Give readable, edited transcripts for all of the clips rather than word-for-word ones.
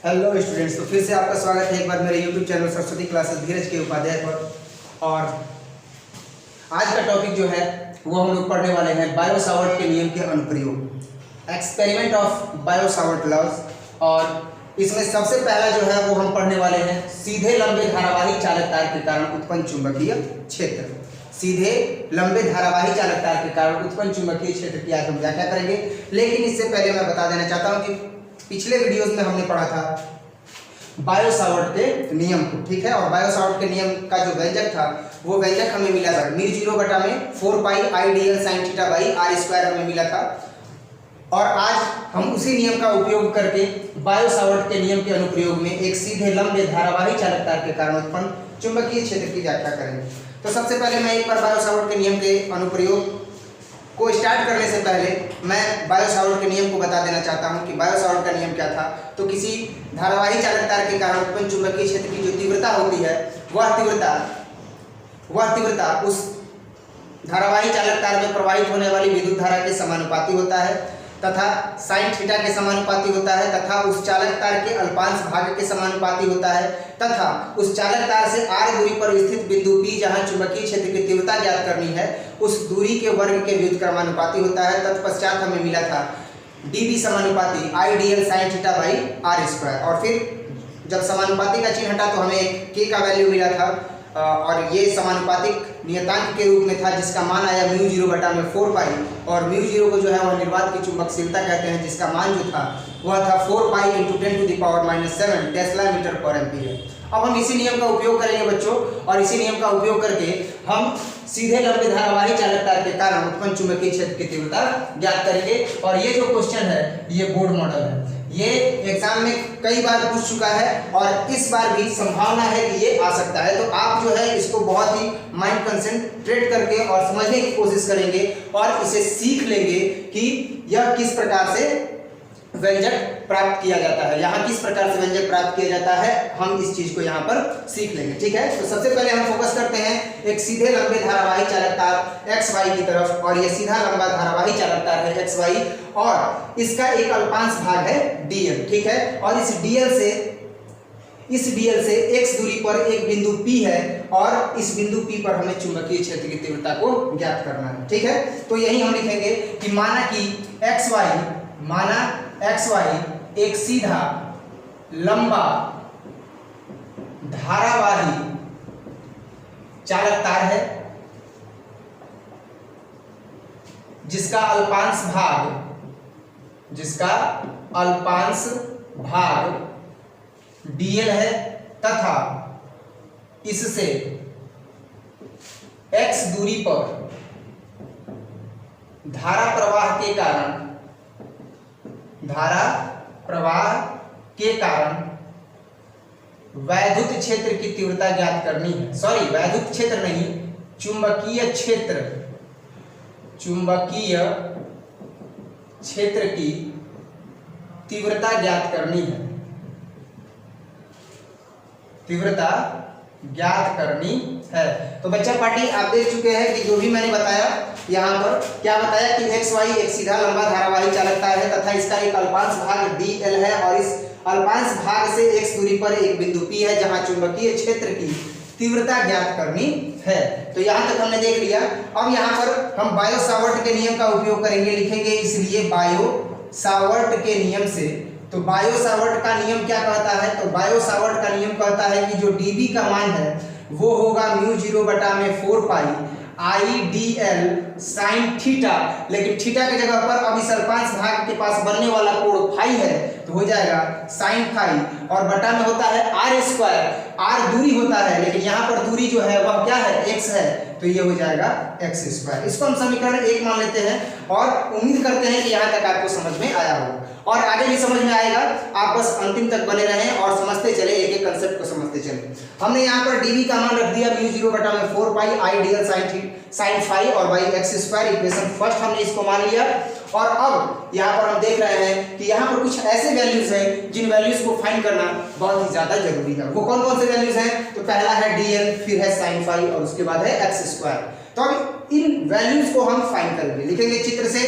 Hello students, तो फिर से आपका स्वागत है एक बार मेरे यूट्यूब चैनल सरस्वती क्लासेस धीरज के उपाध्याय पर। और आज का टॉपिक जो है वो हम लोग पढ़ने वाले हैं बायो सावर्ट के नियम के अनुप्रयोग, experiment of Biot Savart laws. और इसमें सबसे पहला जो है वो हम पढ़ने वाले हैं सीधे लंबे धारावाही चालक तार के कारण उत्पन्न चुंबकीय क्षेत्र। सीधे लंबे धारावाही चालक तार के कारण उत्पन्न चुंबकीय क्षेत्र की आज हम व्याख्या करेंगे। लेकिन इससे पहले मैं बता देना चाहता हूँ कि पिछले वीडियोस में हमने पढ़ा था बायो सावर्ट के नियम को, ठीक है। और बायो सावर्ट के नियम का जो व्यंजक था वो व्यंजक हमें मिला था μ0 बटा में 4 पाई IDL sin theta by r square हमें मिला था। और आज हम उसी नियम का उपयोग करके बायो सावर्ट के नियम के अनुप्रयोग में एक सीधे लंबे धारावाही चालक तार के कारण उत्पन्न चुंबकीय क्षेत्र की व्याख्या करेंगे। तो सबसे पहले मैं एक बार बायो सावर्ट के नियम के अनुप्रयोग को स्टार्ट करने से पहले मैं बायो सावर्ट के नियम को बता देना चाहता हूं कि बायो सावर्ट का नियम क्या था। तो किसी धारावाही चालक तार के कारण उत्पन्न चुंबकीय क्षेत्र की जो तीव्रता होती है वह तीव्रता उस धारावाही चालक तार में प्रवाहित होने वाली विद्युत धारा के समानुपाती होता है तथा साइन थीटा के समानुपाती होता है तथा उस चालक तार के अल्पांश भाग के समानुपाती होता है तथा उस चालक तार से r दूरी पर स्थित बिंदु P जहां चुंबकीय क्षेत्र की तीव्रता ज्ञात करनी है उस दूरी के वर्ग के व्युत्क्रमानुपाती होता है। तत्पश्चात हमें मिला था dB समानुपाती IDL sin theta by r square. और फिर जब समानुपाती का चिन्ह हटा तो हमें k का वैल्यू मिला था और ये समानुपातिक नियतांक के रूप में था जिसका मान आया μ0 बटा में 4 पाई। और μ0 को जो है वह निर्वात की चुंबकशीलता कहते हैं जिसका मान जो था वह था 4 पाई × 10⁻⁷ टेस्ला मीटर पर एम्पीयर। अब हम इसी नियम का उपयोग करेंगे बच्चों, और इसी नियम का उपयोग करके हम सीधे लंबे धारावाही चालक तार के कारण उत्पन्न चुंबकीय क्षेत्र की तीव्रता ज्ञात करेंगे। और ये जो क्वेश्चन है ये बोर्ड मॉडल है, ये एग्जाम में कई बार पूछ चुका है और इस बार भी संभावना है कि ये आ सकता है। तो आप जो है इसको बहुत ही माइंड कंसंट्रेट करके और समझने की कोशिश करेंगे और इसे सीख लेंगे कि यह किस प्रकार से व्यंजक प्राप्त किया जाता है, यहाँ किस प्रकार से व्यंजक प्राप्त किया जाता है, हम इस चीज को यहाँ पर सीख लेंगे, ठीक है। तो सबसे पहले हम फोकस करते हैं एक सीधे लंबे धारावाही चालक तार XY की तरफ। और ये सीधा लंबा धारावाही चालक तार है XY और इसका एक अल्पांश भाग है DL, ठीक है। और इस DL से x दूरी पर एक बिंदु P है और इस बिंदु P पर हमें चुंबकीय क्षेत्र की तीव्रता को ज्ञात करना है, ठीक है। तो यही हम लिखेंगे कि माना XY एक सीधा लंबा धारावाही चालक तार है जिसका अल्पांश भाग DL है तथा इससे x दूरी पर धारा प्रवाह के कारण वैद्युत क्षेत्र की तीव्रता ज्ञात करनी है। सॉरी, वैद्युत क्षेत्र नहीं, चुंबकीय क्षेत्र की तीव्रता ज्ञात करनी है। तो बच्चा पार्टी आप देख चुके हैं कि जो भी मैंने बताया यहाँ पर क्या बताया कि XY एक सीधा लंबा धारावाही चालक तार है तथा इसका एक अल्पांश भाग DL है और इस अल्पांश भाग से x दूरी पर एक बिंदु P है जहाँ चुंबकीय क्षेत्र की तीव्रता ज्ञात करनी है। तो यहाँ तक हमने देख लिया। अब यहाँ पर हम बायो सावर्ट के नियम का उपयोग करेंगे, लिखेंगे इसलिए बायो सावर्ट के नियम से। तो बायो सावर्ट का नियम क्या कहता है? तो बायो सावर्ट का नियम कहता है कि जो dB का मान है वो होगा μ0 बटा में 4 पाई IDL sin थीटा, लेकिन थीटा की जगह पर अब इस अल्पांश भाग के पास बनने वाला कोण फाई है तो हो जाएगा sin फाई और बटा में होता है r स्क्वायर। r दूरी होता है लेकिन यहाँ पर दूरी जो है वह क्या है? x है, तो ये हो जाएगा x स्क्वायर। इसको हम समीकरण 1 मान लेते हैं और उम्मीद करते हैं कि यहाँ तक आपको समझ में आया होगा और आगे भी समझ में आएगा। आप बस अंतिम तक बने रहें और समझते चले, एक एक कंसेप्ट को समझते चले। हमने यहाँ पर dB का मान रख दिया μ0 बटा में 4 पाई IDL sin फाई और by x square. Equation first हमने इसको मान लिया और अब यहाँ पर हम देख रहे हैं कि यहाँ पर कुछ ऐसे वैल्यूज हैं जिन वैल्यूज को फाइंड करना बहुत ही ज्यादा जरूरी है। वो कौन कौन से वैल्यूज हैं? तो पहला है DL, फिर है sin फाई और उसके बाद है x स्क्वायर। तो अब इन वैल्यूज को हम फाइंड करेंगे, लिखेंगे चित्र से।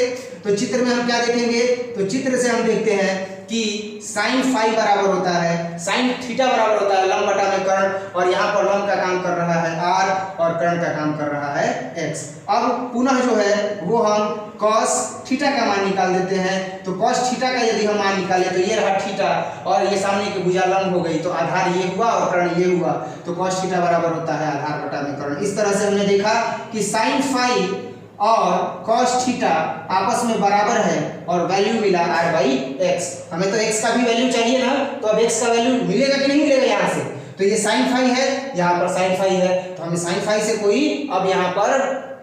तो चित्र में हम क्या देखेंगे? तो चित्र से हम देखते हैं कि साइन फाई बराबर होता है साइन थीटा बराबर होता है लंब बटा में कर्ण, और यहाँ पर लंब का काम कर रहा है आर और कर्ण का काम कर रहा है एक्स। अब पुनः जो है वो हम कॉस थीटा का मान निकाल देते हैं। तो कॉस थीटा का यदि हम मान निकालें तो ये रहा थीटा और ये सामने की भुजा लंब हो गई, तो आधार ये हुआ और कर्ण ये हुआ, तो कॉस थीटा बराबर होता है आधार बटा में कर्ण। इस तरह से हमने देखा कि साइन फाई और कॉस थीटा आपस में बराबर है और वैल्यू मिला आर बाई एक्स। हमें तो एक्स का भी वैल्यू चाहिए ना, तो अब एक्स का वैल्यू मिलेगा कि नहीं मिलेगा यहाँ से, तो ये साइन फाई है, यहाँ पर साइन फाई है, तो हमें साइन फाई से कोई अब यहाँ पर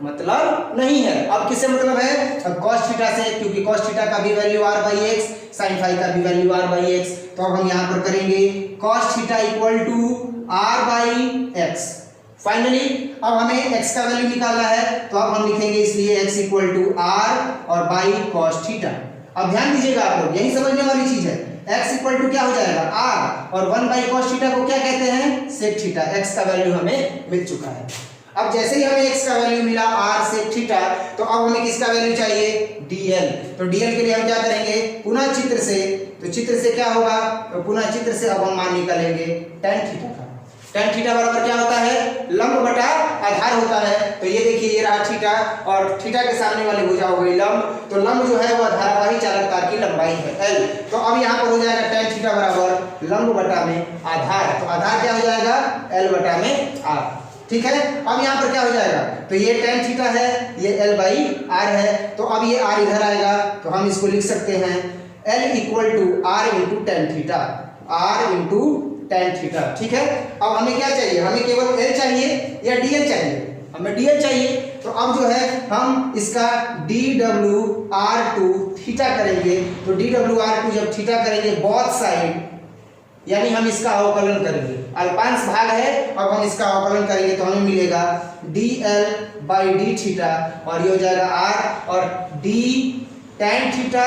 मतलब नहीं है। अब किससे मतलब है, अब cos थीटा से, क्योंकि cos थीटा का भी value r by x, sine phi का भी वैल्यू r बाई एक्स, तो अब हम यहाँ पर करेंगे cos theta equal to r by x. Finally अब हमें x का वैल्यू निकालना है, तो अब हम लिखेंगे इसलिए x इक्वल टू r और बाई cos थीटा। अब ध्यान दीजिएगा आप लोग, यही समझने वाली चीज है, x इक्वल टू क्या हो जाएगा r और 1 बाई cos थीटा को क्या कहते हैं, सेक थीटा। x का वैल्यू हमें मिल चुका है। अब जैसे ही हमें x का वैल्यू मिला r सेक थीटा, तो अब हमें किसका वैल्यू चाहिए, dl। तो dl के लिए हम क्या करेंगे, पुनः चित्र से, तो चित्र से क्या होगा, तो पुनः चित्र से अब हम मान निकालेंगे tan थीटा का। tan थीटा बराबर क्या होता है, लंब बटा आधार होता है। तो ये देखिए ये रहा थीटा और थीटा के सामने वाली भुजा हो गई लंब, तो लंब जो है वह धारावाही चालक तार की लंबाई है l। तो अब यहाँ पर हो जाएगा tan थीटा बराबर लंब बटा में आधार, तो आधार क्या हो जाएगा, l बटा में r। ठीक है, अब यहाँ पर क्या हो जाएगा, तो ये tan थीटा है, ये l बाई r है, तो अब ये r इधर आएगा, तो हम इसको लिख सकते हैं l equal to r into tan theta, r into tan theta. ठीक है, अब हमें क्या चाहिए, हमें केवल l चाहिए या dl चाहिए, हमें dl चाहिए। तो अब जो है हम इसका dwr2 थीटा करेंगे, तो dwr2 जब थीटा करेंगे बोथ साइड, यानी हम इसका अवकलन करेंगे, अल्पांश भाग है, अब हम इसका अवकलन करेंगे तो हमें मिलेगा dl बाई डी थीटा और ये हो जाएगा r और d tan theta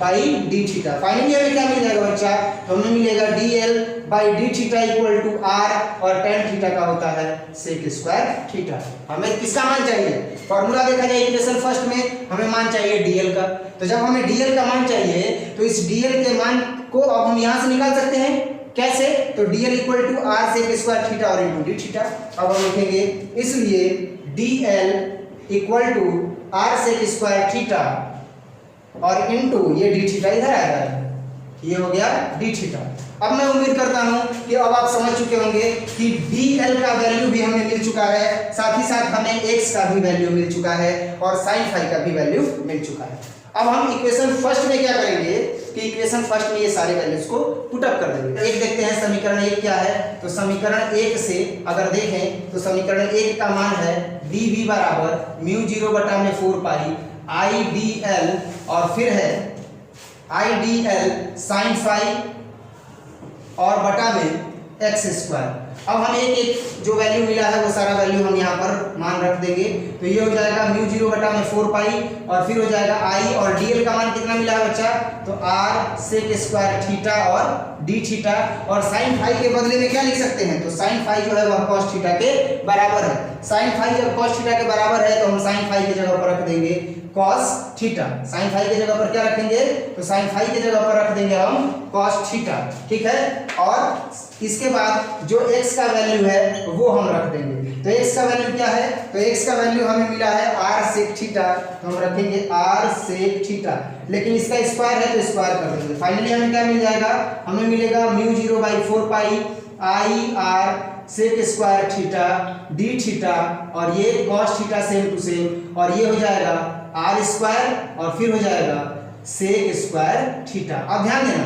by d theta. Finally हमें क्या मिल जाएगा बच्चा, तो हमें मिलेगा dl by d theta equal to r और tan थीटा का होता है सेक स्क्वायर थीटा। हमें किसका मान चाहिए, फॉर्मूला देखा जाए इक्वेशन फर्स्ट में हमें मान चाहिए dl का, तो जब हमें dl का मान चाहिए तो इस dl के मान को अब हम यहाँ से निकाल सकते हैं, कैसे, तो dl equal to r sec square theta और इंटू डी थीटा। अब हम लिखेंगे इसलिए dl equal to r sec square theta और इंटू ये डी थीटा इधर आ रहा है, ये हो गया डी थीटा। अब मैं उम्मीद करता हूं कि अब आप समझ चुके होंगे कि dl का वैल्यू भी हमें मिल चुका है, साथ ही साथ हमें x का भी वैल्यू मिल चुका है और साइन फाई का भी वैल्यू मिल चुका है। अब हम इक्वेशन फर्स्ट में क्या करेंगे कि इक्वेशन फर्स्ट में ये सारे वैल्यूज को पुट अप कर देंगे। एक देखते हैं समीकरण एक क्या है, तो समीकरण एक से अगर देखें तो समीकरण एक का मान है dv बराबर म्यू 0 बटा में 4 पाई आई डी एल और फिर है I d l sine phi और बटा में एक्स स्क्वायर। अब हम एक एक जो वैल्यू मिला है वो सारा वैल्यू हम यहाँ पर मान रख देंगे, तो ये हो जाएगा म्यू 0 बटा में 4 पाई और फिर हो जाएगा आई और dl का मान कितना मिला है बच्चा, तो r सेक स्क्वायर थीटा और डी थीटा और साइन फाई के बदले में क्या लिख सकते हैं, तो साइन फाई जो है वह कॉस थीटा के बराबर है। साइन फाई जब कॉस थीटा के बराबर है तो हम साइन फाई की जगह पर रख देंगे कॉस थीटा। साइन फाई की जगह पर क्या रखेंगे, तो साइन फाई की जगह पर रख देंगे हम कॉस थीटा। ठीक है, और इसके बाद जो x का वैल्यू है वो हम रख देंगे, तो x का वैल्यू क्या है, तो x का वैल्यू हमें मिला है r सेक थीटा, तो हम रखेंगे r सेक थीटा, लेकिन इसका स्क्वायर है तो स्क्वायर कर देंगे। फाइनली हमें क्या मिल जाएगा, हमें मिलेगा mu 0 by 4 pi I r sec square theta d theta और ये cos theta same to same और ये हो जाएगा r स्क्वायर और फिर हो जाएगा सेक स्क्वायर थीटा। अब ध्यान देना,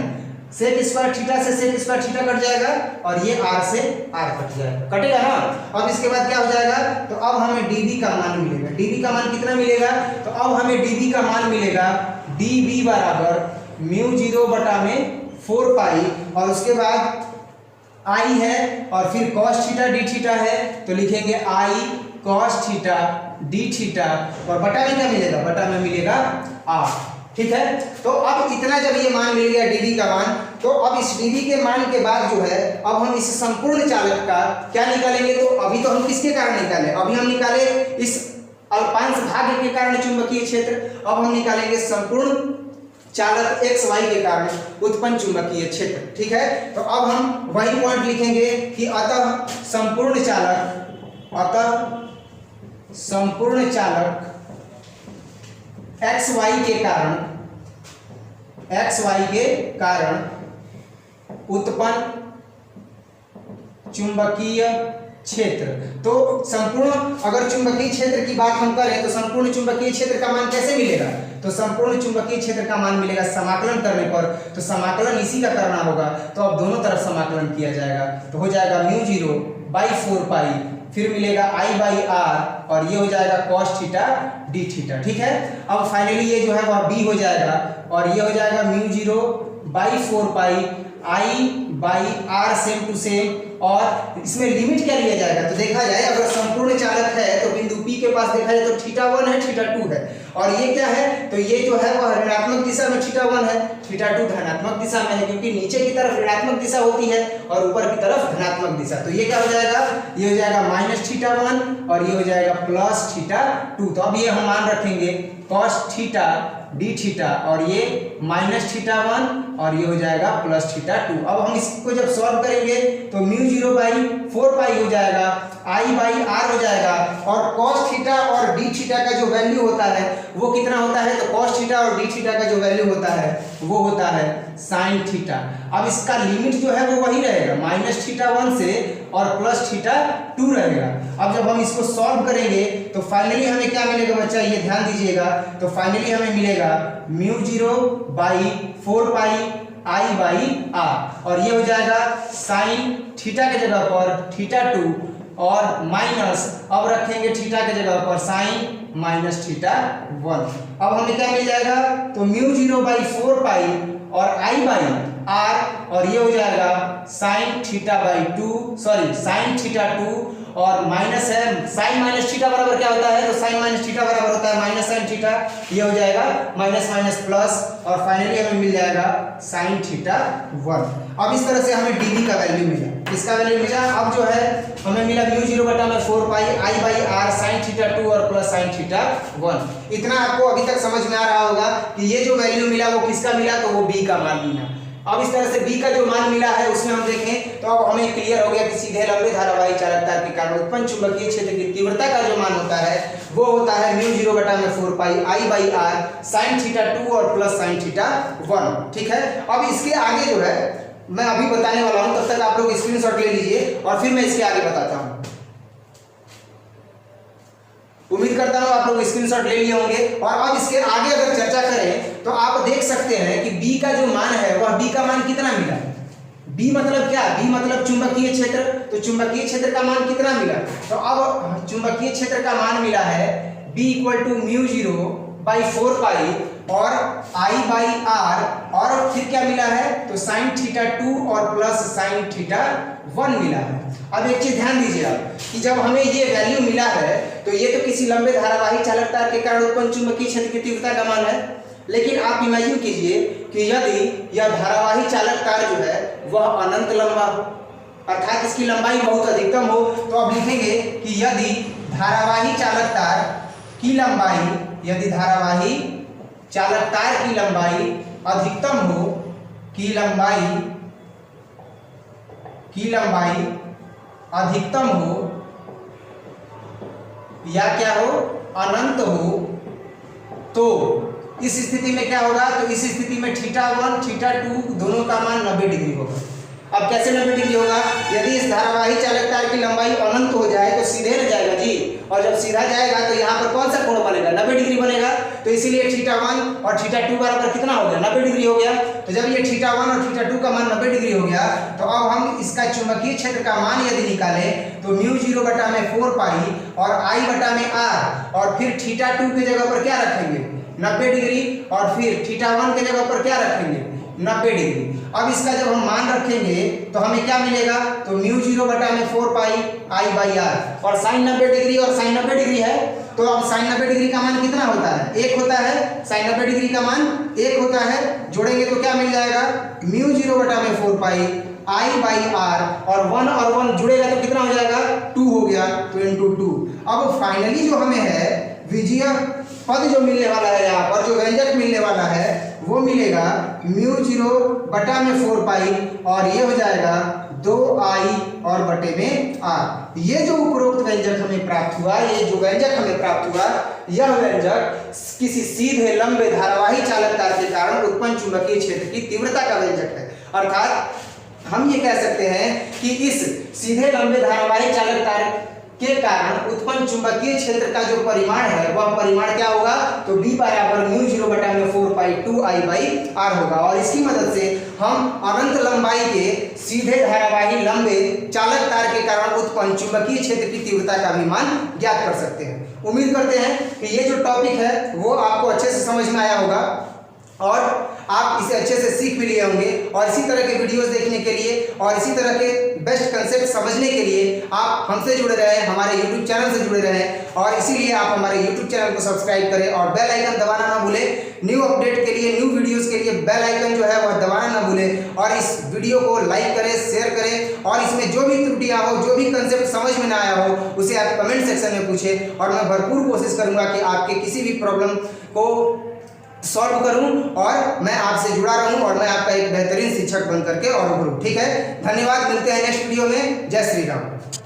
सेक स्क्वायर थीटा से सेक स्क्वायर थीटा कट जाएगा और ये r से r कट जाएगा, कटेगा ना। अब इसके बाद क्या हो जाएगा, तो अब हमें dv का मान मिलेगा। dv का मान कितना मिलेगा, तो अब हमें dv का मान मिलेगा dv बराबर म्यू 0 बटा में 4 पाई और उसके बाद i है और फिर cos थीटा डी थीटा है, तो लिखेंगे i cos theta d theta और बटा में क्या मिलेगा, बटा में मिलेगा r। ठीक है, तो अब इतना जब ये मान मिल गया dv का मान, तो अब इस dv के मान के बाद जो है अब हम इस संपूर्ण चालक का क्या निकालेंगे, तो अभी तो हम किसके कारण निकाले, अभी हम निकाले इस अल्पांश भाग के कारण चुंबकीय क्षेत्र, अब हम निकालेंगे संपूर्ण चालक एक्स वाई के कारण उत्पन्न चुंबकीय क्षेत्र। ठीक है, तो अब हम वही पॉइंट लिखेंगे कि अतः संपूर्ण चालक एक्स वाई के कारण उत्पन्न चुंबकीय क्षेत्र। तो संपूर्ण अगर चुंबकीय क्षेत्र की बात हम करें तो संपूर्ण चुंबकीय क्षेत्र का मान कैसे मिलेगा? तो संपूर्ण चुंबकीय क्षेत्र का मान मिलेगा समाकलन करने पर। तो समाकलन इसी का करना होगा, तो अब दोनों तरफ समाकलन किया जाएगा, तो हो जाएगा म्यू 0 बाई 4 पाई, फिर मिलेगा आई बाई आर, और ये हो जाएगा कॉस थीटा डी थीटा। ठीक है, अब फाइनली ये जो है वह बी हो जाएगा, और ये हो जाएगा mu 0 by 4 pi I by R same to same, और इसमें लिमिट क्या लिया जाएगा? तो देखा जाए अगर संपूर्ण चालक है तो बिंदु P के पास देखा जाए तो थीटा 1 है, थीटा 2 है, और ये क्या है? तो ये जो है वह ऋणात्मक दिशा में थीटा 1 है, थीटा 2 धनात्मक दिशा में है, क्योंकि नीचे की तरफ ऋणात्मक दिशा होती है और ऊपर की तरफ धनात्मक दिशा। तो ये क्या हो जाएगा? ये हो जाएगा माइनस थीटा 1 और ये हो जाएगा प्लस थीटा 2। तो अब ये हम मान रखेंगे कॉस थीटा डी थीटा, और ये माइनस थीटा 1 और ये हो जाएगा प्लस थीटा 2। अब हम इसको जब सॉल्व करेंगे तो म्यू 0 बाई 4 पाई हो जाएगा, आई बाई आर हो जाएगा, और कॉस थीटा और डी थीटा का जो वैल्यू होता है वो कितना होता है? तो कॉस थीटा और डी थीटा का जो वैल्यू होता है वो होता है साइन थीटा। अब इसका लिमिट जो है वो वही रहेगा, माइनस थीटा 1 से और प्लस थीटा 2 रहेगा। अब जब हम इसको सॉल्व करेंगे तो फाइनली हमें क्या मिलेगा बच्चा? ये ध्यान दीजिएगा, तो फाइनली हमें मिलेगा mu 0 by 4 pi I by R, और ये हो जाएगा साइन थीटा के जगह पर थीटा 2 और माइनस, अब रखेंगे थीटा के जगह पर साइन माइनस थीटा 1। अब हमें क्या मिल जाएगा? तो म्यू 0 बाई 4 पाई और आई बाई आर, और ये हो जाएगा sine theta by 2, sorry sine theta 2, और माइनस है साइन माइनस थीटा बराबर क्या होता है? तो साइन माइनस थीटा बराबर होता है माइनस साइन थीटा, ये हो जाएगा माइनस माइनस प्लस, और फाइनली हमें मिल जाएगा साइन थीटा 1। अब इस तरह से हमें डीबी का वैल्यू मिला, किसका वैल्यू मिला? अब जो है हमें मिला म्यू 0 बटा में 4 pi I by are sine theta 2 और प्लस साइन थीटा 1। इतना आपको अभी तक समझ में आ रहा होगा कि ये जो वैल्यू मिला वो किसका मिला? तो वो बी का मान मिला। अब इस तरह से बी का जो मान मिला है उसमें हम देखें तो अब हमें क्लियर हो गया कि सीधे लंबे धारावाही चालक तार के कारण उत्पन्न चुंबकीय क्षेत्र की तीव्रता का जो मान होता है वो होता है म्यू 0 बटा में 4 pi I by are sine theta 2 और प्लस साइन थीटा 1। ठीक है, अब इसके आगे जो है मैं अभी बताने वाला हूं, तब तक आप लोग स्क्रीनशॉट ले लीजिए और फिर मैं इसके आगे बताता हूं। उम्मीद करता हूं आप लोग स्क्रीनशॉट ले लिए होंगे। और अब इसके आगे अगर चर्चा करें तो आप देख सकते हैं कि बी का जो मान है वह बी का मान कितना मिला? बी मतलब क्या? बी मतलब चुंबकीय क्षेत्र। तो चुंबकीय क्षेत्र का मान कितना मिला? तो अब चुंबकीय क्षेत्र का मान मिला है B equal to mu 0 by 4 pi और आई बाई आर, और फिर क्या मिला है? तो साइन थीटा 2 और प्लस साइन थीटा 1 मिला है। अब एक चीज ध्यान दीजिए आप कि जब हमें ये वैल्यू मिला है तो ये तो किसी लंबे धारावाही चालक तार के कारण उत्पन्न चुंबकीय क्षेत्र की तीव्रता का मान है, लेकिन आप इमेजिन कीजिए कि यदि यह धारावाही चालक तार जो है वह अनंत लंबा हो, अर्थात इसकी लंबाई बहुत अधिकतम हो, तो अब लिखेंगे कि यदि धारावाही चालक तार की लंबाई, यदि धारावाही चालक तार की लंबाई अधिकतम हो, की लंबाई अधिकतम हो या क्या हो? अनंत हो, तो इस स्थिति में क्या होगा? तो इस स्थिति में थीटा 1 थीटा 2 दोनों का मान 90 डिग्री होगा। अब कैसे 90 डिग्री होगा? यदि इस धारावाही चालक तार की लंबाई अनंत हो जाए तो सीधे न जाएगा जी, और जब सीधा जाएगा तो यहाँ पर कौन सा कोण बनेगा? 90 डिग्री बनेगा। तो इसीलिए थीटा 1 और थीटा 2 बराबर कितना हो गया? 90 डिग्री हो गया। तो जब ये थीटा 1 और थीटा 2 का मान 90 डिग्री हो गया तो अब हम इसका चुंबकीय क्षेत्र का मान यदि निकालें तो म्यू 0 बटा में 4 पाई और आई बटा में आर, और फिर थीटा 2 की जगह पर क्या रखेंगे? 90 डिग्री, और फिर थीटा 1 की जगह पर क्या रखेंगे? 90 डिग्री। अब इसका जब हम मान रखेंगे तो हमें क्या मिलेगा? तो म्यू 0 बटा में 4 पाई आई बाई आर, और साइन 90 डिग्री और साइन 90 डिग्री है, तो अब साइन 90 डिग्री का मान कितना होता है? 1 होता है। साइन 90 डिग्री का मान 1 होता है। जोड़ेंगे तो क्या मिल जाएगा? म्यू 0 बटा में 4 पाई आई बाई आर, और 1 और 1 जुड़ेगा तो कितना हो जाएगा? 2 हो गया, तो इंटू 2। अब फाइनली जो हमें है विजय पद जो मिलने वाला है, यहाँ पर जो व्यंजक मिलने वाला है वो मिलेगा म्यू 0 बटा में 4 पाई और ये हो जाएगा 2i और बटे में r। ये जो उपरोक्त व्यंजक हमें प्राप्त हुआ, ये जो व्यंजक हमें प्राप्त हुआ, यह व्यंजक किसी सीधे लंबे धारावाही चालक तार के कारण उत्पन्न चुंबकीय क्षेत्र की तीव्रता का व्यंजक है। अर्थात हम ये कह सकते हैं कि इस सीधे लंबे धारावाही चालक तार के कारण उत्पन्न चुंबकीय क्षेत्र का जो परिमाण है वह परिमाण क्या होगा, तो B बराबर म्यू 0 बटा में 4 पाई 2i/r होगा। और इसकी मदद से हम अनंत लंबाई के सीधे धारावाही लंबे चालक तार के कारण उत्पन्न चुंबकीय क्षेत्र की तीव्रता का भी मान ज्ञात कर सकते हैं। उम्मीद करते हैं कि ये जो टॉपिक है वो आपको अच्छे से समझ में आया होगा और आप इसे अच्छे से सीख भी लिए होंगे। और इसी तरह के वीडियोस देखने के लिए और इसी तरह के बेस्ट कंसेप्ट समझने के लिए आप हमसे जुड़े रहें, हमारे YouTube चैनल से जुड़े रहें। और इसीलिए आप हमारे YouTube चैनल को सब्सक्राइब करें और बेल आइकन दबाना ना भूलें। न्यू अपडेट के लिए, न्यू वीडियोस के लिए बेल आइकन जो है वह दबाना ना भूलें। और इस वीडियो को लाइक करें, शेयर करें और इसमें जो भी त्रुटियाँ हो, जो भी कंसेप्ट समझ में ना आया हो उसे आप कमेंट सेक्शन में पूछें और मैं भरपूर कोशिश करूँगा कि आपके किसी भी प्रॉब्लम को सॉल्व करूं और मैं आपसे जुड़ा रहूं और मैं आपका एक बेहतरीन शिक्षक बन करके और उभरूं। ठीक है, धन्यवाद। मिलते हैं नेक्स्ट वीडियो में। जय श्री राम।